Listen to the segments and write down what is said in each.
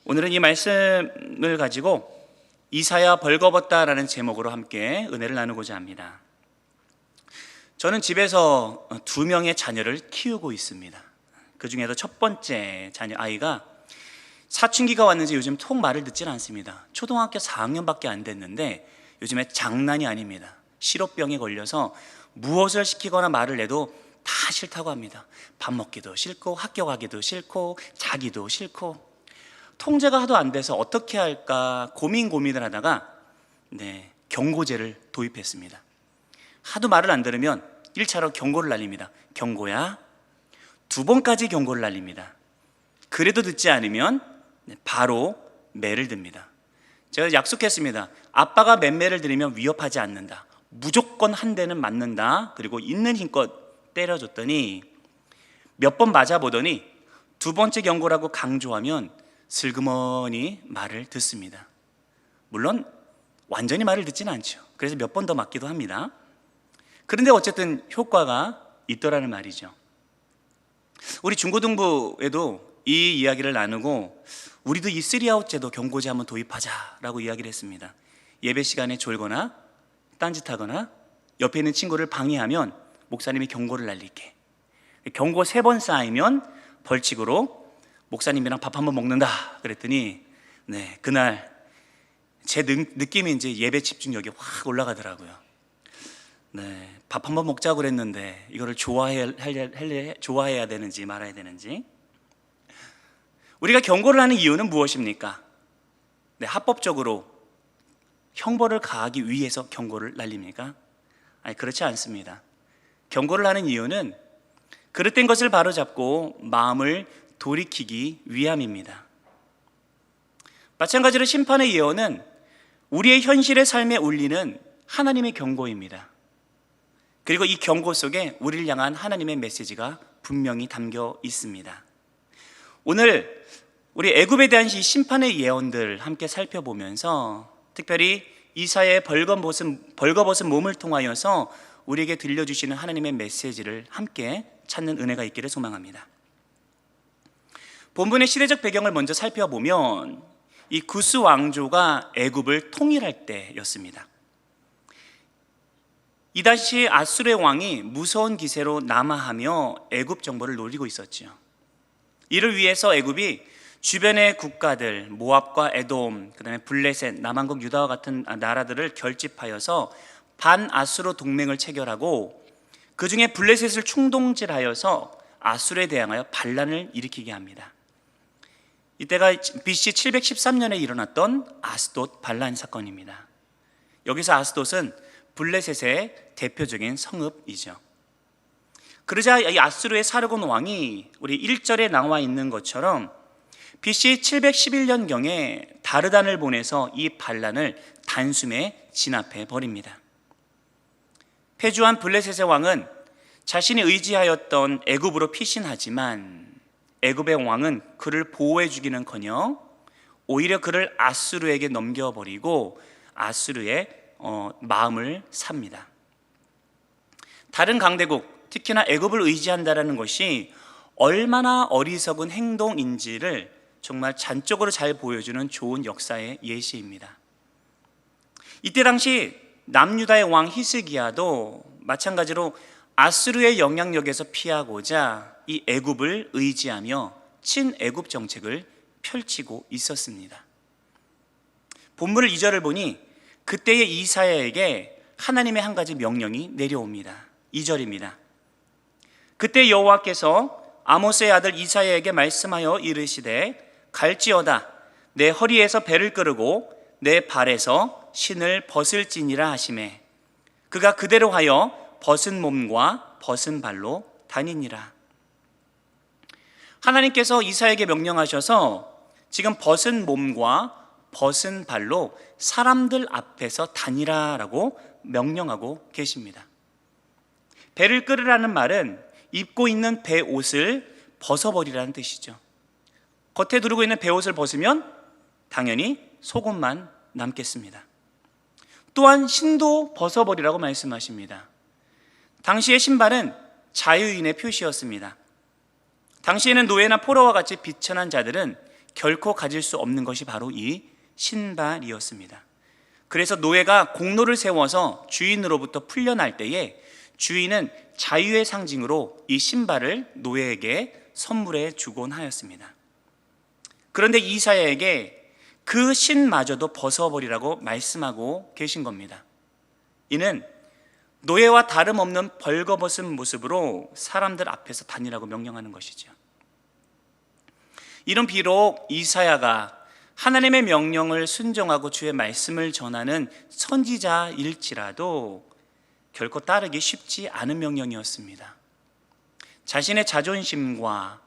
오늘은 이 말씀을 가지고 이사야 벌거벗다라는 제목으로 함께 은혜를 나누고자 합니다. 저는 집에서 2명의 자녀를 키우고 있습니다. 그 중에서 첫 번째 자녀 아이가 사춘기가 왔는지 요즘 통 말을 듣질 않습니다. 초등학교 4학년밖에 안 됐는데 요즘에 장난이 아닙니다. 실업병에 걸려서 무엇을 시키거나 말을 해도 다 싫다고 합니다. 밥 먹기도 싫고 학교 가기도 싫고 자기도 싫고 통제가 하도 안 돼서 어떻게 할까 고민을 하다가 경고제를 도입했습니다. 하도 말을 안 들으면 1차로 경고를 날립니다. 경고야. 2번까지 경고를 날립니다. 그래도 듣지 않으면 바로 매를 듭니다. 제가 약속했습니다. 아빠가 맴매를 들이면 위협하지 않는다. 무조건 한 대는 맞는다. 그리고 있는 힘껏 때려줬더니 몇 번 맞아보더니 2번째 경고라고 강조하면 슬그머니 말을 듣습니다. 물론 완전히 말을 듣지는 않죠. 그래서 몇 번 더 맞기도 합니다. 그런데 어쨌든 효과가 있더라는 말이죠. 우리 중고등부에도 이 이야기를 나누고 우리도 이 3아웃 제도 경고제 한번 도입하자라고 이야기를 했습니다. 예배 시간에 졸거나 딴짓하거나 옆에 있는 친구를 방해하면 목사님이 경고를 날릴게. 경고 3번 쌓이면 벌칙으로 목사님이랑 밥 한번 먹는다 그랬더니 그날 제 느낌이 이제 예배 집중력이 확 올라가더라고요. 밥 한번 먹자고 그랬는데 이거를 좋아해야 되는지 말아야 되는지. 우리가 경고를 하는 이유는 무엇입니까? 합법적으로 형벌을 가하기 위해서 경고를 날립니까? 아니, 그렇지 않습니다. 경고를 하는 이유는 그릇된 것을 바로잡고 마음을 돌이키기 위함입니다. 마찬가지로 심판의 예언은 우리의 현실의 삶에 울리는 하나님의 경고입니다. 그리고 이 경고 속에 우리를 향한 하나님의 메시지가 분명히 담겨 있습니다. 오늘 우리 애굽에 대한 이 심판의 예언들 함께 살펴보면서 특별히 이사야의 벌거벗은 몸을 통하여서 우리에게 들려주시는 하나님의 메시지를 함께 찾는 은혜가 있기를 소망합니다. 본문의 시대적 배경을 먼저 살펴보면 이 구스 왕조가 애굽을 통일할 때였습니다. 이 당시 아수르의 왕이 무서운 기세로 남하하며 애굽 정보를 노리고 있었죠. 이를 위해서 애굽이 주변의 국가들 모압과 에돔, 그다음에 블레셋, 남한국 유다와 같은 나라들을 결집하여서 반아수르 동맹을 체결하고 그 중에 블레셋을 충동질하여서 아수르에 대항하여 반란을 일으키게 합니다. 이때가 BC 713년에 일어났던 아스돗 반란 사건입니다. 여기서 아스돗은 블레셋의 대표적인 성읍이죠. 그러자 이 아수르의 사르곤 왕이 우리 1절에 나와 있는 것처럼 BC 711년경에 다르단을 보내서 이 반란을 단숨에 진압해 버립니다. 패주한 블레셋의 왕은 자신이 의지하였던 애굽으로 피신하지만 애굽의 왕은 그를 보호해 주기는커녕 오히려 그를 아수르에게 넘겨버리고 아수르의 마음을 삽니다. 다른 강대국, 특히나 애굽을 의지한다는 것이 얼마나 어리석은 행동인지를 정말 잔적으로 잘 보여주는 좋은 역사의 예시입니다. 이때 당시 남유다의 왕 히스기야도 마찬가지로 아수르의 영향력에서 피하고자 이 애굽을 의지하며 친애굽 정책을 펼치고 있었습니다. 본문을 2절을 보니 그때의 이사야에게 하나님의 한 가지 명령이 내려옵니다. 2절입니다. 그때 여호와께서 아모스의 아들 이사야에게 말씀하여 이르시되 갈지어다 내 허리에서 배를 끄르고 내 발에서 신을 벗을지니라 하시매 그가 그대로 하여 벗은 몸과 벗은 발로 다니니라. 하나님께서 이사야에게 명령하셔서 지금 벗은 몸과 벗은 발로 사람들 앞에서 다니라라고 명령하고 계십니다. 배를 끄르라는 말은 입고 있는 배옷을 벗어버리라는 뜻이죠. 겉에 두르고 있는 배옷을 벗으면 당연히 속옷만 남겠습니다. 또한 신도 벗어버리라고 말씀하십니다. 당시의 신발은 자유인의 표시였습니다. 당시에는 노예나 포로와 같이 비천한 자들은 결코 가질 수 없는 것이 바로 이 신발이었습니다. 그래서 노예가 공로를 세워서 주인으로부터 풀려날 때에 주인은 자유의 상징으로 이 신발을 노예에게 선물해 주곤 하였습니다. 그런데 이사야에게 그 신마저도 벗어버리라고 말씀하고 계신 겁니다. 이는 노예와 다름없는 벌거벗은 모습으로 사람들 앞에서 다니라고 명령하는 것이죠. 이는 비록 이사야가 하나님의 명령을 순종하고 주의 말씀을 전하는 선지자일지라도 결코 따르기 쉽지 않은 명령이었습니다. 자신의 자존심과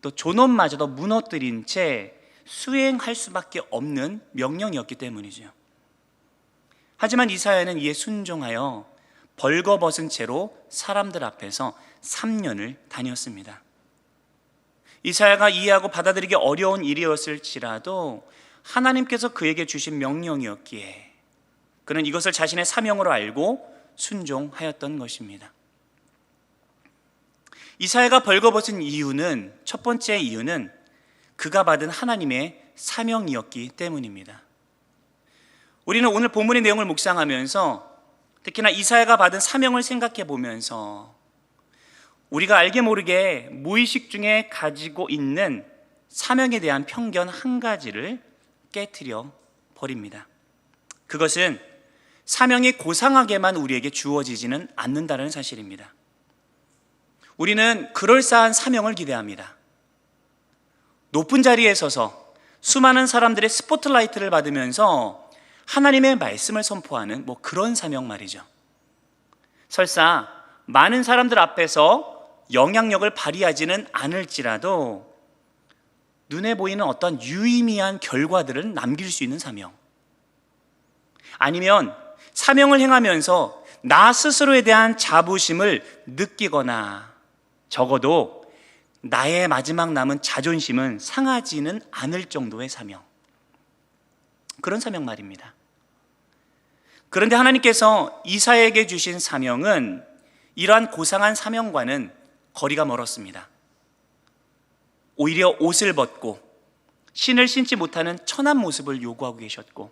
또 존엄마저도 무너뜨린 채 수행할 수밖에 없는 명령이었기 때문이죠. 하지만 이사야는 이에 순종하여 벌거벗은 채로 사람들 앞에서 3년을 다녔습니다. 이사야가 이해하고 받아들이기 어려운 일이었을지라도 하나님께서 그에게 주신 명령이었기에 그는 이것을 자신의 사명으로 알고 순종하였던 것입니다. 이사야가 벌거벗은 이유는, 첫 번째 이유는 그가 받은 하나님의 사명이었기 때문입니다. 우리는 오늘 본문의 내용을 묵상하면서 특히나 이사야가 받은 사명을 생각해 보면서 우리가 알게 모르게 무의식 중에 가지고 있는 사명에 대한 편견 한 가지를 깨트려 버립니다. 그것은 사명이 고상하게만 우리에게 주어지지는 않는다는 사실입니다. 우리는 그럴싸한 사명을 기대합니다. 높은 자리에 서서 수많은 사람들의 스포트라이트를 받으면서 하나님의 말씀을 선포하는 그런 사명 말이죠. 설사 많은 사람들 앞에서 영향력을 발휘하지는 않을지라도 눈에 보이는 어떤 유의미한 결과들을 남길 수 있는 사명, 아니면 사명을 행하면서 나 스스로에 대한 자부심을 느끼거나 적어도 나의 마지막 남은 자존심은 상하지는 않을 정도의 사명, 그런 사명 말입니다. 그런데 하나님께서 이사야에게 주신 사명은 이러한 고상한 사명과는 거리가 멀었습니다. 오히려 옷을 벗고 신을 신지 못하는 천한 모습을 요구하고 계셨고,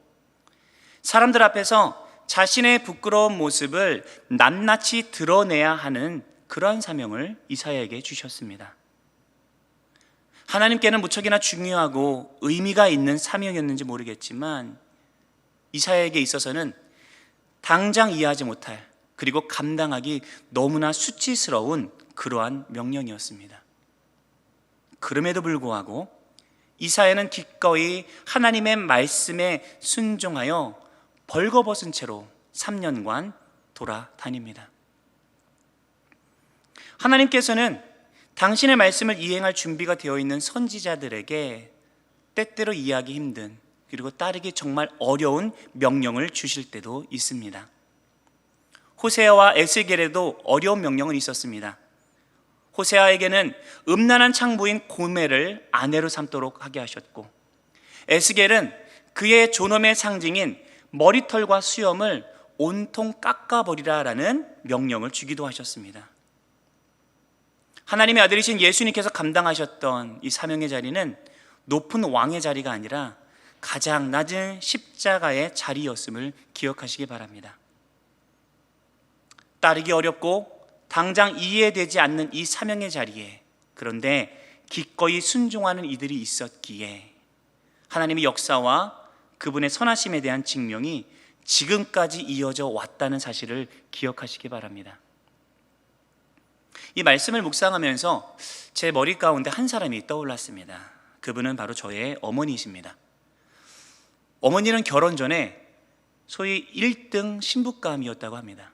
사람들 앞에서 자신의 부끄러운 모습을 낱낱이 드러내야 하는 그러한 사명을 이사야에게 주셨습니다. 하나님께는 무척이나 중요하고 의미가 있는 사명이었는지 모르겠지만 이사야에게 있어서는 당장 이해하지 못할, 그리고 감당하기 너무나 수치스러운 그러한 명령이었습니다. 그럼에도 불구하고 이사야는 기꺼이 하나님의 말씀에 순종하여 벌거벗은 채로 3년간 돌아다닙니다. 하나님께서는 당신의 말씀을 이행할 준비가 되어 있는 선지자들에게 때때로 이해하기 힘든, 그리고 따르기 정말 어려운 명령을 주실 때도 있습니다. 호세아와 에스겔에도 어려운 명령은 있었습니다. 호세아에게는 음란한 창부인 고멜을 아내로 삼도록 하게 하셨고, 에스겔은 그의 존엄의 상징인 머리털과 수염을 온통 깎아버리라라는 명령을 주기도 하셨습니다. 하나님의 아들이신 예수님께서 감당하셨던 이 사명의 자리는 높은 왕의 자리가 아니라 가장 낮은 십자가의 자리였음을 기억하시기 바랍니다. 따르기 어렵고 당장 이해되지 않는 이 사명의 자리에, 그런데 기꺼이 순종하는 이들이 있었기에 하나님의 역사와 그분의 선하심에 대한 증명이 지금까지 이어져 왔다는 사실을 기억하시기 바랍니다. 이 말씀을 묵상하면서 제 머리 가운데 한 사람이 떠올랐습니다. 그분은 바로 저의 어머니이십니다. 어머니는 결혼 전에 소위 1등 신부감이었다고 합니다.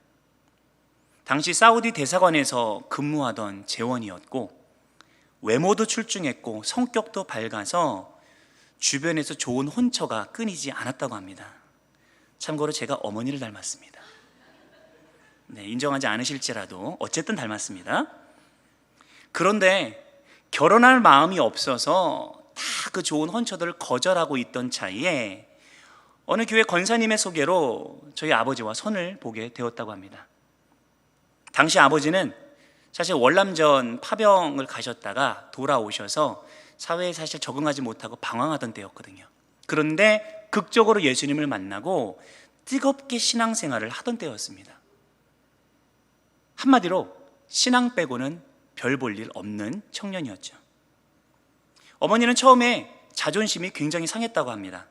당시 사우디 대사관에서 근무하던 재원이었고, 외모도 출중했고 성격도 밝아서 주변에서 좋은 혼처가 끊이지 않았다고 합니다. 참고로 제가 어머니를 닮았습니다. 네, 인정하지 않으실지라도 어쨌든 닮았습니다. 그런데 결혼할 마음이 없어서 다 그 좋은 혼처들을 거절하고 있던 차이에 어느 교회 권사님의 소개로 저희 아버지와 선을 보게 되었다고 합니다. 당시 아버지는 사실 월남전 파병을 가셨다가 돌아오셔서 사회에 사실 적응하지 못하고 방황하던 때였거든요. 그런데 극적으로 예수님을 만나고 뜨겁게 신앙생활을 하던 때였습니다. 한마디로 신앙 빼고는 별 볼 일 없는 청년이었죠. 어머니는 처음에 자존심이 굉장히 상했다고 합니다.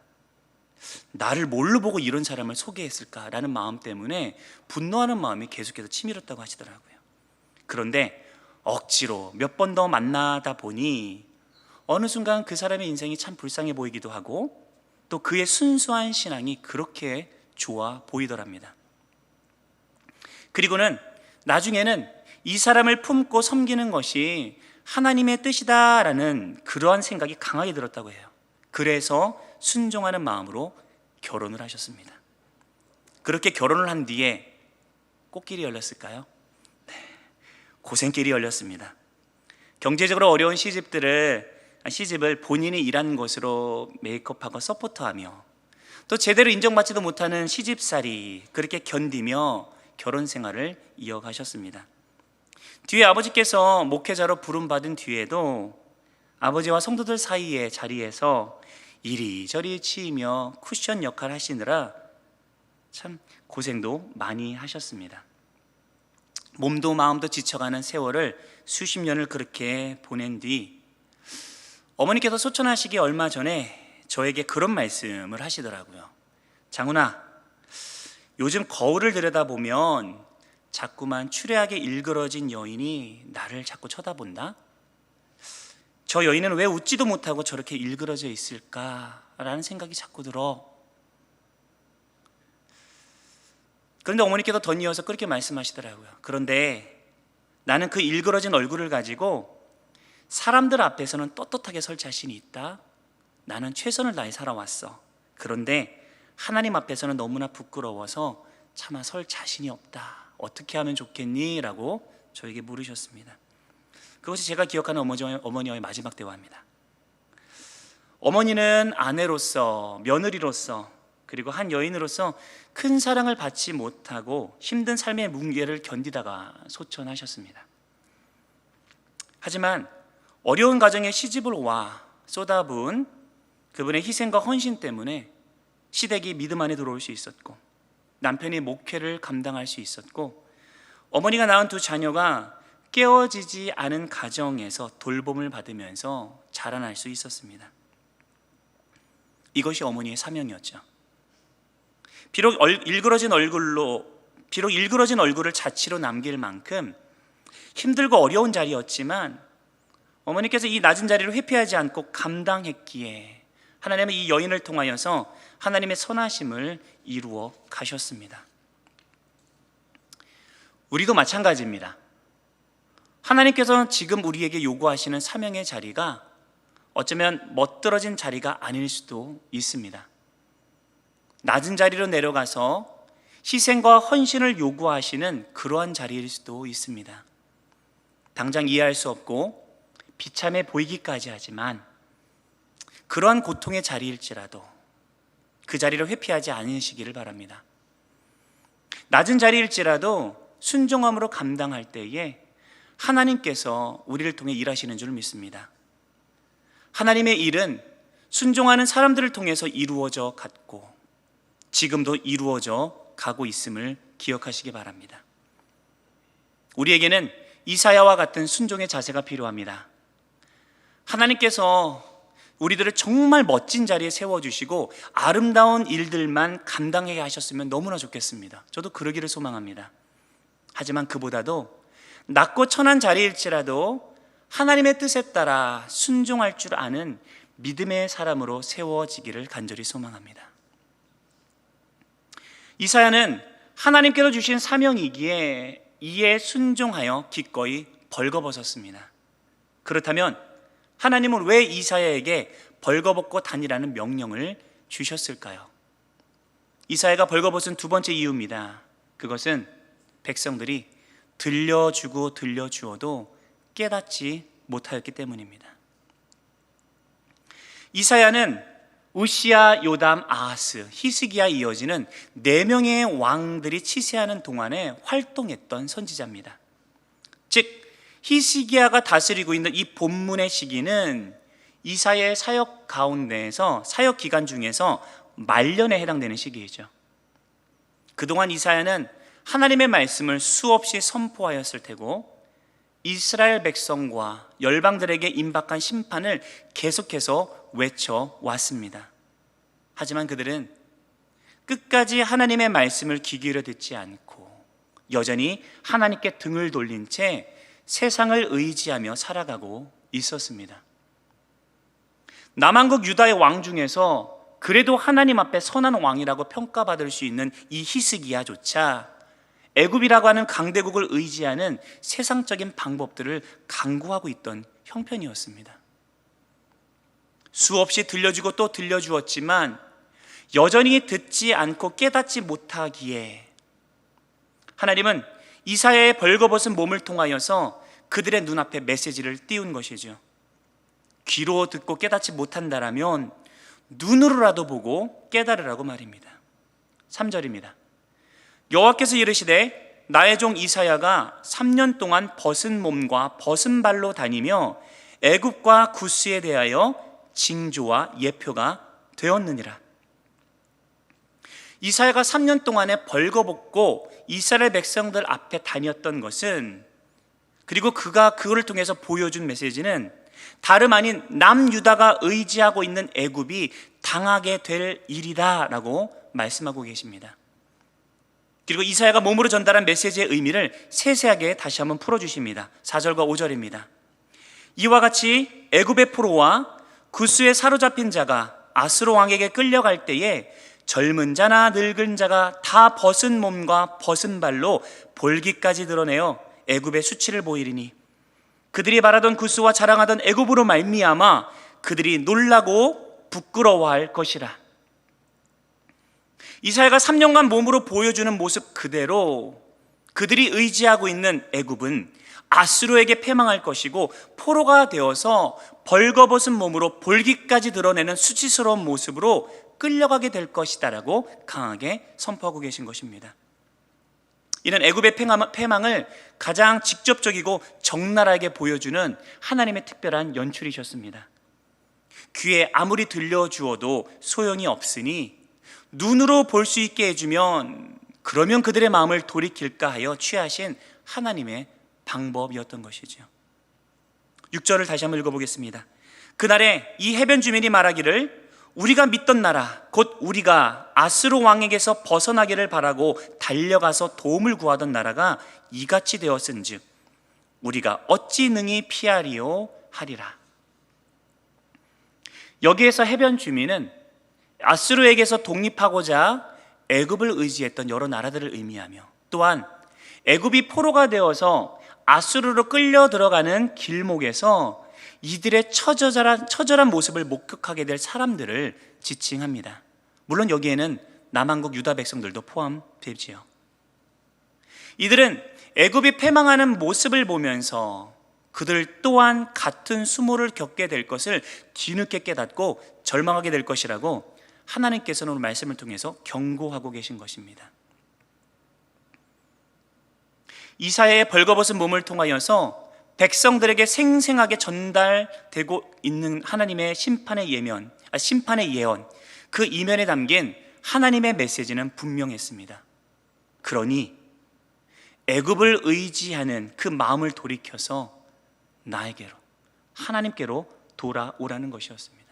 나를 뭘로 보고 이런 사람을 소개했을까라는 마음 때문에 분노하는 마음이 계속해서 치밀었다고 하시더라고요. 그런데 억지로 몇 번 더 만나다 보니 어느 순간 그 사람의 인생이 참 불쌍해 보이기도 하고 또 그의 순수한 신앙이 그렇게 좋아 보이더랍니다. 그리고는 나중에는 이 사람을 품고 섬기는 것이 하나님의 뜻이다라는 그러한 생각이 강하게 들었다고 해요. 그래서 순종하는 마음으로 결혼을 하셨습니다. 그렇게 결혼을 한 뒤에 꽃길이 열렸을까요? 네, 고생길이 열렸습니다. 경제적으로 어려운 시집을 본인이 일한 것으로 메이크업하고 서포트하며 또 제대로 인정받지도 못하는 시집살이 그렇게 견디며 결혼 생활을 이어가셨습니다. 뒤에 아버지께서 목회자로 부름받은 뒤에도 아버지와 성도들 사이의 자리에서 이리저리 치이며 쿠션 역할을 하시느라 참 고생도 많이 하셨습니다. 몸도 마음도 지쳐가는 세월을 수십 년을 그렇게 보낸 뒤 어머니께서 소천하시기 얼마 전에 저에게 그런 말씀을 하시더라고요. 장훈아, 요즘 거울을 들여다보면 자꾸만 추레하게 일그러진 여인이 나를 자꾸 쳐다본다? 저 여인은 왜 웃지도 못하고 저렇게 일그러져 있을까라는 생각이 자꾸 들어. 그런데 어머니께서 덧이어서 그렇게 말씀하시더라고요. 그런데 나는 그 일그러진 얼굴을 가지고 사람들 앞에서는 떳떳하게 설 자신이 있다. 나는 최선을 다해 살아왔어. 그런데 하나님 앞에서는 너무나 부끄러워서 차마 설 자신이 없다. 어떻게 하면 좋겠니? 라고 저에게 물으셨습니다. 그것이 제가 기억하는 어머니와의 마지막 대화입니다. 어머니는 아내로서, 며느리로서, 그리고 한 여인으로서 큰 사랑을 받지 못하고 힘든 삶의 뭉게를 견디다가 소천하셨습니다. 하지만 어려운 가정에 시집을 와 쏟아부은 그분의 희생과 헌신 때문에 시댁이 믿음 안에 들어올 수 있었고 남편이 목회를 감당할 수 있었고 어머니가 낳은 두 자녀가 깨어지지 않은 가정에서 돌봄을 받으면서 자라날 수 있었습니다. 이것이 어머니의 사명이었죠. 비록 일그러진 얼굴을 자취로 남길 만큼 힘들고 어려운 자리였지만 어머니께서 이 낮은 자리를 회피하지 않고 감당했기에 하나님은 이 여인을 통하여서 하나님의 선하심을 이루어 가셨습니다. 우리도 마찬가지입니다. 하나님께서는 지금 우리에게 요구하시는 사명의 자리가 어쩌면 멋들어진 자리가 아닐 수도 있습니다. 낮은 자리로 내려가서 희생과 헌신을 요구하시는 그러한 자리일 수도 있습니다. 당장 이해할 수 없고 비참해 보이기까지 하지만 그러한 고통의 자리일지라도 그 자리를 회피하지 않으시기를 바랍니다. 낮은 자리일지라도 순종함으로 감당할 때에 하나님께서 우리를 통해 일하시는 줄 믿습니다. 하나님의 일은 순종하는 사람들을 통해서 이루어져 갔고 지금도 이루어져 가고 있음을 기억하시기 바랍니다. 우리에게는 이사야와 같은 순종의 자세가 필요합니다. 하나님께서 우리들을 정말 멋진 자리에 세워주시고 아름다운 일들만 감당하게 하셨으면 너무나 좋겠습니다. 저도 그러기를 소망합니다. 하지만 그보다도 낮고 천한 자리일지라도 하나님의 뜻에 따라 순종할 줄 아는 믿음의 사람으로 세워지기를 간절히 소망합니다. 이사야는 하나님께서 주신 사명이기에 이에 순종하여 기꺼이 벌거벗었습니다. 그렇다면 하나님은 왜 이사야에게 벌거벗고 다니라는 명령을 주셨을까요? 이사야가 벌거벗은 두 번째 이유입니다. 그것은 백성들이 들려주고 들려주어도 깨닫지 못하였기 때문입니다. 이사야는 우시야, 요담, 아하스, 히스기야에 이어지는 4명의 왕들이 치세하는 동안에 활동했던 선지자입니다. 즉 히스기야가 다스리고 있는 이 본문의 시기는 이사야의 사역 가운데에서 사역 기간 중에서 말년에 해당되는 시기이죠. 그동안 이사야는 하나님의 말씀을 수없이 선포하였을 테고 이스라엘 백성과 열방들에게 임박한 심판을 계속해서 외쳐왔습니다. 하지만 그들은 끝까지 하나님의 말씀을 귀 기울여 듣지 않고 여전히 하나님께 등을 돌린 채 세상을 의지하며 살아가고 있었습니다. 남한국 유다의 왕 중에서 그래도 하나님 앞에 선한 왕이라고 평가받을 수 있는 이 히스기야조차 애굽이라고 하는 강대국을 의지하는 세상적인 방법들을 강구하고 있던 형편이었습니다. 수없이 들려주고 또 들려주었지만 여전히 듣지 않고 깨닫지 못하기에 하나님은 이사야의 벌거벗은 몸을 통하여서 그들의 눈앞에 메시지를 띄운 것이죠. 귀로 듣고 깨닫지 못한다라면 눈으로라도 보고 깨달으라고 말입니다. 3절입니다. 여호와께서 이르시되 나의 종 이사야가 3년 동안 벗은 몸과 벗은 발로 다니며 애굽과 구스에 대하여 징조와 예표가 되었느니라. 이사야가 3년 동안에 벌거벗고 이스라엘 백성들 앞에 다녔던 것은, 그리고 그가 그거를 통해서 보여준 메시지는 다름 아닌 남유다가 의지하고 있는 애굽이 당하게 될 일이다라고 말씀하고 계십니다. 그리고 이사야가 몸으로 전달한 메시지의 의미를 세세하게 다시 한번 풀어주십니다. 4절과 5절입니다. 이와 같이 애굽의 포로와 구스에 사로잡힌 자가 아수르 왕에게 끌려갈 때에 젊은 자나 늙은 자가 다 벗은 몸과 벗은 발로 볼기까지 드러내어 애굽의 수치를 보이리니 그들이 바라던 구스와 자랑하던 애굽으로 말미암아 그들이 놀라고 부끄러워할 것이라. 이사야가 3년간 몸으로 보여주는 모습 그대로 그들이 의지하고 있는 애굽은 아수르에게 패망할 것이고 포로가 되어서 벌거벗은 몸으로 볼기까지 드러내는 수치스러운 모습으로 끌려가게 될 것이다라고 강하게 선포하고 계신 것입니다. 이는 애굽의 패망을 가장 직접적이고 적나라하게 보여주는 하나님의 특별한 연출이셨습니다. 귀에 아무리 들려주어도 소용이 없으니 눈으로 볼 수 있게 해주면 그러면 그들의 마음을 돌이킬까 하여 취하신 하나님의 방법이었던 것이죠. 6절을 다시 한번 읽어보겠습니다. 그날에 이 해변 주민이 말하기를 우리가 믿던 나라 곧 우리가 아수르 왕에게서 벗어나기를 바라고 달려가서 도움을 구하던 나라가 이같이 되었은즉 우리가 어찌 능히 피하리요 하리라. 여기에서 해변 주민은 아수르에게서 독립하고자 애굽을 의지했던 여러 나라들을 의미하며 또한 애굽이 포로가 되어서 아수르로 끌려 들어가는 길목에서 이들의 처절한 모습을 목격하게 될 사람들을 지칭합니다. 물론 여기에는 남한국 유다 백성들도 포함되지요. 이들은 애굽이 패망하는 모습을 보면서 그들 또한 같은 수모를 겪게 될 것을 뒤늦게 깨닫고 절망하게 될 것이라고 하나님께서는 오늘 말씀을 통해서 경고하고 계신 것입니다. 이사야의 벌거벗은 몸을 통하여서 백성들에게 생생하게 전달되고 있는 하나님의 심판의 예언, 그 이면에 담긴 하나님의 메시지는 분명했습니다. 그러니 애굽을 의지하는 그 마음을 돌이켜서 나에게로, 하나님께로 돌아오라는 것이었습니다.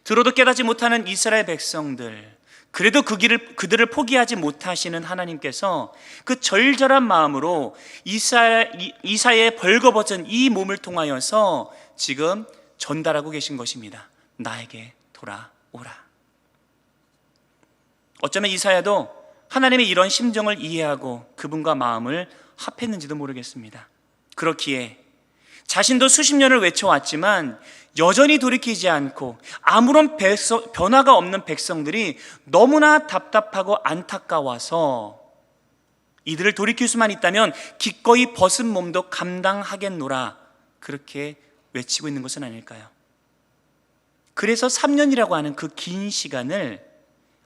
들어도 깨닫지 못하는 이스라엘 백성들, 그래도 그들을 포기하지 못하시는 하나님께서 그 절절한 마음으로 이사야의 벌거벗은 이 몸을 통하여서 지금 전달하고 계신 것입니다. 나에게 돌아오라. 어쩌면 이사야도 하나님의 이런 심정을 이해하고 그분과 마음을 합했는지도 모르겠습니다. 그렇기에 자신도 수십 년을 외쳐왔지만 여전히 돌이키지 않고 아무런 변화가 없는 백성들이 너무나 답답하고 안타까워서 이들을 돌이킬 수만 있다면 기꺼이 벗은 몸도 감당하겠노라, 그렇게 외치고 있는 것은 아닐까요? 그래서 3년이라고 하는 그 긴 시간을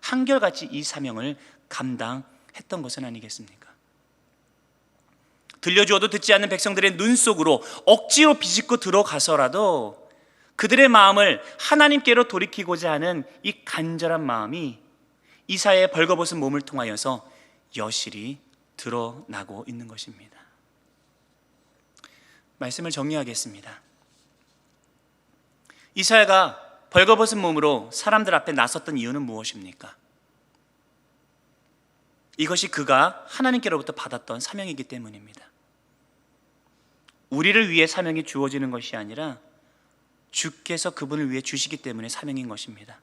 한결같이 이 사명을 감당했던 것은 아니겠습니까? 들려주어도 듣지 않는 백성들의 눈 속으로 억지로 비집고 들어가서라도 그들의 마음을 하나님께로 돌이키고자 하는 이 간절한 마음이 이사야의 벌거벗은 몸을 통하여서 여실히 드러나고 있는 것입니다. 말씀을 정리하겠습니다. 이사야가 벌거벗은 몸으로 사람들 앞에 나섰던 이유는 무엇입니까? 이것이 그가 하나님께로부터 받았던 사명이기 때문입니다. 우리를 위해 사명이 주어지는 것이 아니라 주께서 그분을 위해 주시기 때문에 사명인 것입니다.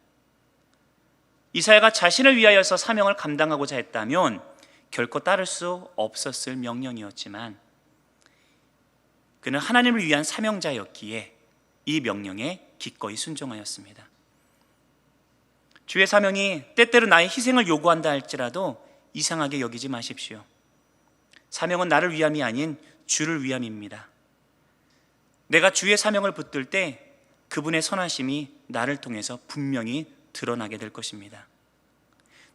이사야가 자신을 위하여서 사명을 감당하고자 했다면 결코 따를 수 없었을 명령이었지만 그는 하나님을 위한 사명자였기에 이 명령에 기꺼이 순종하였습니다. 주의 사명이 때때로 나의 희생을 요구한다 할지라도 이상하게 여기지 마십시오. 사명은 나를 위함이 아닌 주를 위함입니다. 내가 주의 사명을 붙들 때 그분의 선하심이 나를 통해서 분명히 드러나게 될 것입니다.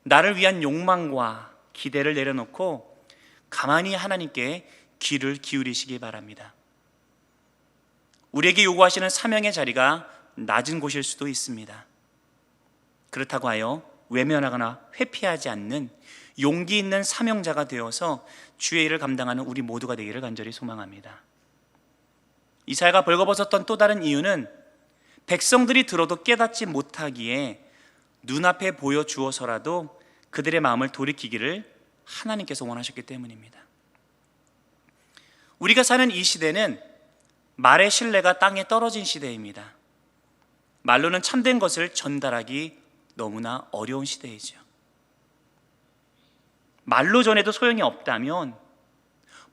나를 위한 욕망과 기대를 내려놓고 가만히 하나님께 귀를 기울이시기 바랍니다. 우리에게 요구하시는 사명의 자리가 낮은 곳일 수도 있습니다. 그렇다고 하여 외면하거나 회피하지 않는 용기 있는 사명자가 되어서 주의 일을 감당하는 우리 모두가 되기를 간절히 소망합니다. 이사야가 벌거벗었던 또 다른 이유는 백성들이 들어도 깨닫지 못하기에 눈앞에 보여주어서라도 그들의 마음을 돌이키기를 하나님께서 원하셨기 때문입니다. 우리가 사는 이 시대는 말의 신뢰가 땅에 떨어진 시대입니다. 말로는 참된 것을 전달하기 너무나 어려운 시대이죠. 말로 전해도 소용이 없다면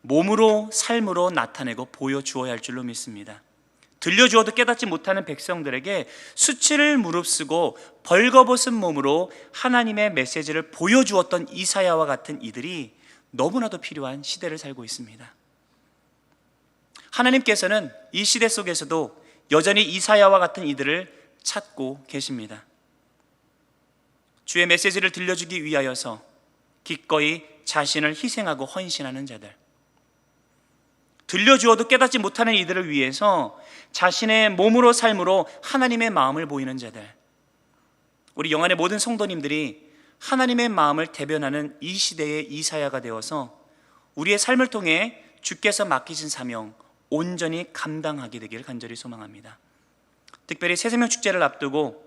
몸으로 삶으로 나타내고 보여주어야 할 줄로 믿습니다. 들려주어도 깨닫지 못하는 백성들에게 수치를 무릅쓰고 벌거벗은 몸으로 하나님의 메시지를 보여주었던 이사야와 같은 이들이 너무나도 필요한 시대를 살고 있습니다. 하나님께서는 이 시대 속에서도 여전히 이사야와 같은 이들을 찾고 계십니다. 주의 메시지를 들려주기 위하여서 기꺼이 자신을 희생하고 헌신하는 자들, 들려주어도 깨닫지 못하는 이들을 위해서 자신의 몸으로 삶으로 하나님의 마음을 보이는 자들, 우리 영안의 모든 성도님들이 하나님의 마음을 대변하는 이 시대의 이사야가 되어서 우리의 삶을 통해 주께서 맡기신 사명 온전히 감당하게 되기를 간절히 소망합니다. 특별히 새생명 축제를 앞두고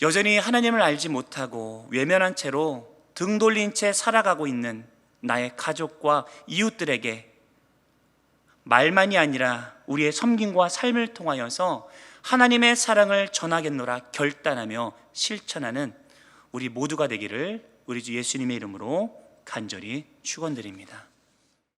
여전히 하나님을 알지 못하고 외면한 채로 등 돌린 채 살아가고 있는 나의 가족과 이웃들에게 말만이 아니라 우리의 섬김과 삶을 통하여서 하나님의 사랑을 전하겠노라 결단하며 실천하는 우리 모두가 되기를 우리 주 예수님의 이름으로 간절히 축원드립니다.